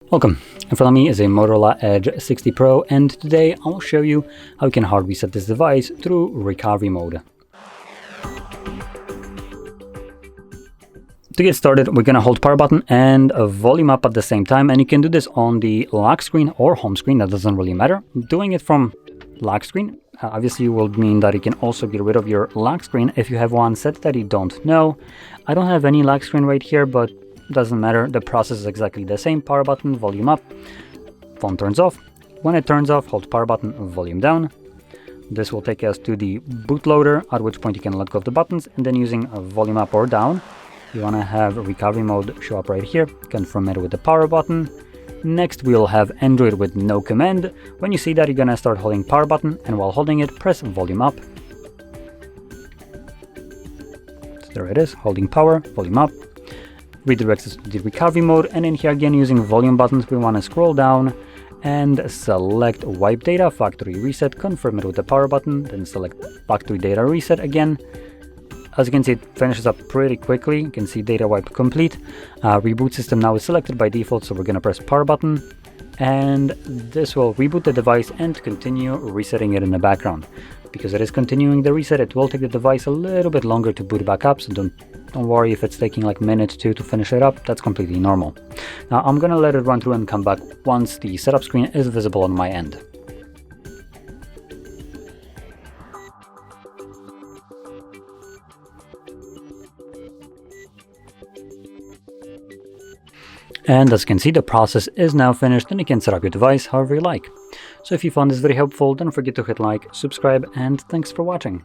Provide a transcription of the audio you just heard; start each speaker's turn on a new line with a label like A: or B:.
A: Welcome, in front of me is a Motorola Edge 60 Pro, and today I'll show you how you can hard reset this device through recovery mode. To get started, we're going to hold power button and volume up at the same time, and you can do this on the lock screen or home screen, that doesn't really matter. Doing it from lock screen obviously will mean that you can also get rid of your lock screen if you have one set that you don't know. I don't have any lock screen right here, but doesn't matter, the process is exactly the same. Power button, volume up, phone turns off. When it turns off, hold power button, volume down. This will take us to the bootloader, at which point you can let go of the buttons, and then using a volume up or down, you want to have recovery mode show up right here. Confirm it with the power button. Next we'll have Android with no command. When you see that, you're gonna start holding power button, and while holding it, press volume up. So there it is, holding power, volume up. Redirects us to the recovery mode, and in here again, using volume buttons, we want to scroll down and select wipe data factory reset. Confirm it with the power button, then select factory data reset again. As you can see, it finishes up pretty quickly. You can see data wipe complete. Reboot system now is selected by default, so we're going to press power button, and this will reboot the device and continue resetting it in the background. Because it is continuing the reset, it will take the device a little bit longer to boot back up, so don't worry if it's taking like a minute or two to finish it up. That's completely normal. Now I'm gonna let it run through and come back once the setup screen is visible on my end. And as you can see, the process is now finished, and you can set up your device however you like. So if you found this very helpful, don't forget to hit like, subscribe, and thanks for watching.